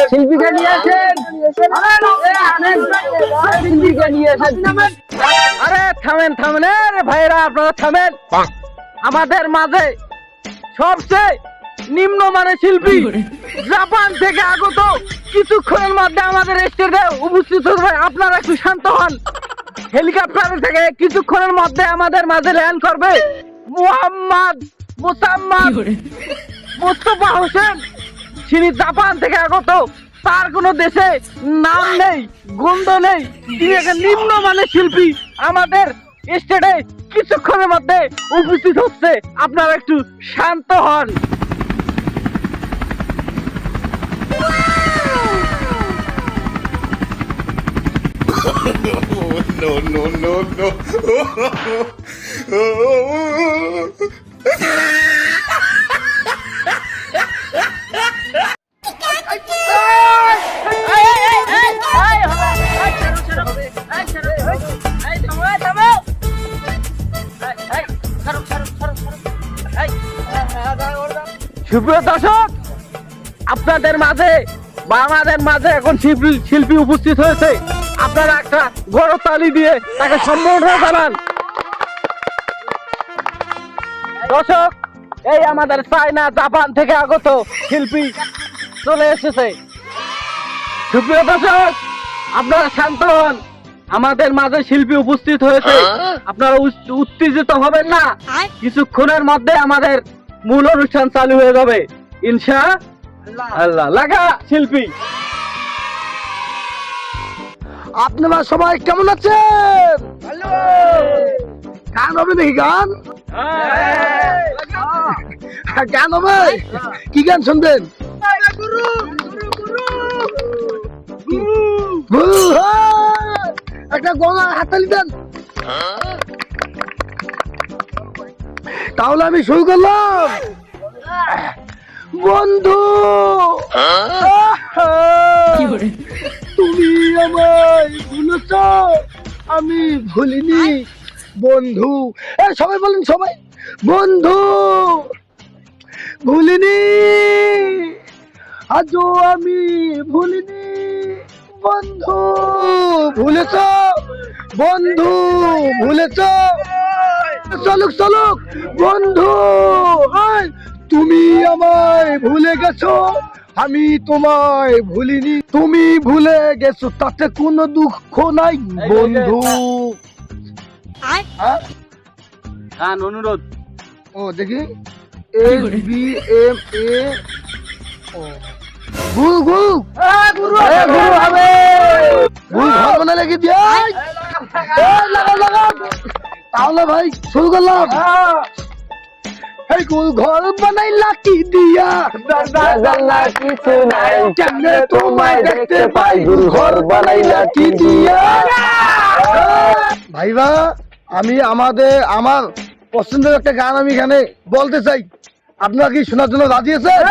শিল্পীকে নিয়ে আসেন। শিল্পীকে নিয়ে আসেন। আরে থামেন থামেন রে ভাইরা, আপনারা থামেন। আমাদের মাঝে সবচেয়ে নিম্নমানের শিল্পী জাপান থেকে আগত কিছুক্ষণের মধ্যে আমাদের স্টেজে উপস্থিত হবে। আপনারা একটু শান্ত হন। হেলিকপ্টার থেকে কিছুক্ষণের মধ্যে আমাদের মাঝে ল্যান্ড করবে মোহাম্মদ মোস্তফা হোসেন। তিনি জাপান থেকে আগত, তার কোনো দেশে নাম নেই, গন্ধ নেই। তিনি একটা নিম্নমানের শিল্পী আমাদের স্টেজে কিছুক্ষণের মধ্যে উপস্থিত হচ্ছে। আপনারা একটু শান্ত হন। No, no, no, no. সুপ্রিয় দর্শক, আপনাদের মাঝে বা আমাদের মাঝে এখন শিল্পী উপস্থিত হয়েছে। আপনারা একটা বড় তালি দিয়ে তাকে সম্বোধনা জানান। দর্শক, এই আমাদের চায়না জাপান থেকে আগত শিল্পী চলে এসেছে। সুপ্রিয় দর্শক, আপনারা শান্ত হন। আমাদের মাঝে শিল্পী উপস্থিত হয়েছে। আপনারা উত্তেজিত হবেন না। কিছুক্ষণের মধ্যে আমাদের মূল অনুষ্ঠান চালু হয়ে যাবে ইনশাআল্লাহ। লাগা শিল্পী। আপনারা সবাই কেমন আছেন? গান হবে নাকি? গান গান হবে? কি গান শুনবেন? একটা গলা হাতালি দেন। তাহলে আমি শুরু করলাম। বন্ধু তুমি আমায় ভুলেছ, আমি ভুলিনি। বন্ধু সবাই বলেন, সবাই বন্ধু ভুলিনি, আজও আমি ভুলিনি। বন্ধু ভুলেছ, বন্ধু ভুলেছ। চলুক চলুক বন্ধু, তুমি আমায় ভুলে গেছো, আমি তোমায় ভুলিনি। তুমি ভুলে গেছো, তাতে কোনো দুঃখ নাই বন্ধু। গান অনুরোধ। ও দেখি SBMA গুরু গুরু গুরু হবে। গুরু ঘর বানালে কি দিয়ে লাগা লাগা। তাহলে ভাই শুরু করলাম। গুল ঘর বানাইলা কি দিয়া, কিছু নাই, কেমনে তোমায় দেখতে পাই। গুল ঘর বানাইলা কি দিয়া। ভাইবা, আমি আমার পছন্দের একটা গান আমি এখানে বলতে চাই। আপনারা কি শোনার জন্য রাজি আছেন?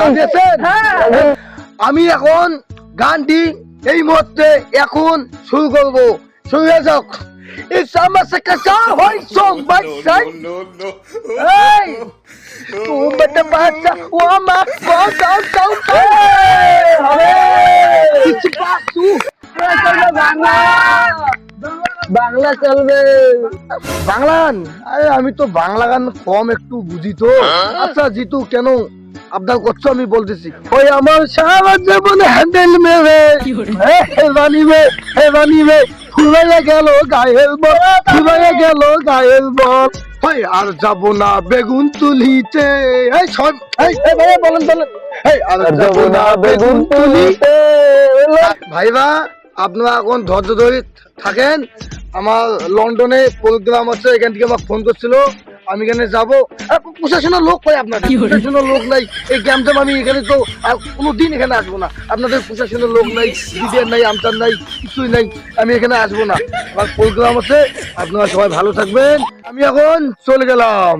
রাজি আছেন? আমি এখন গানটি এই মুহূর্তে এখন শুরু করব। শুরু হয়ে যাক। It's a massacre, hoy song by side. No, no, Hey, tu bata baca, wama, kau. Hey, cipasu. Bangla চলবে। বাংলান? আরে আমি তো বাংলা গান কম একটু বুঝি তো। আচ্ছা জিতু, কেন আবদার করছো আমি বলতেছি। ওই আমার সারা জীবনে হ্যান্ডেল মেরে হেবানিবে ফুলাইয়া গেল গায়ের বল, ফুলাইয়া গেল গায়ের বল। ভাই আর যাব না বেগুন তুলিতে। এই সব ভাইয়া বলেন আর যাব না বেগুন তুলিতে। ভাইবা, আপনারা এখন ধৈর্য ধরে থাকেন। আমার লন্ডনে প্রোগ্রাম আছে, এখান থেকে আমাকে ফোন করছিল, আমি এখানে যাবো। প্রশাসনের লোক পাই আপনাদের? প্রশাসনের লোক নাই। এই গ্যামজাম আমি এখানে তো কোনোদিন এখানে আসবো না। আপনাদের প্রশাসনের লোক নাই, বিডিআর নাই, আমতার নাই, কিছুই নাই। আমি এখানে আসবো না। আমার প্রোগ্রাম আছে, আপনারা সবাই ভালো থাকবেন। আমি এখন চলে গেলাম।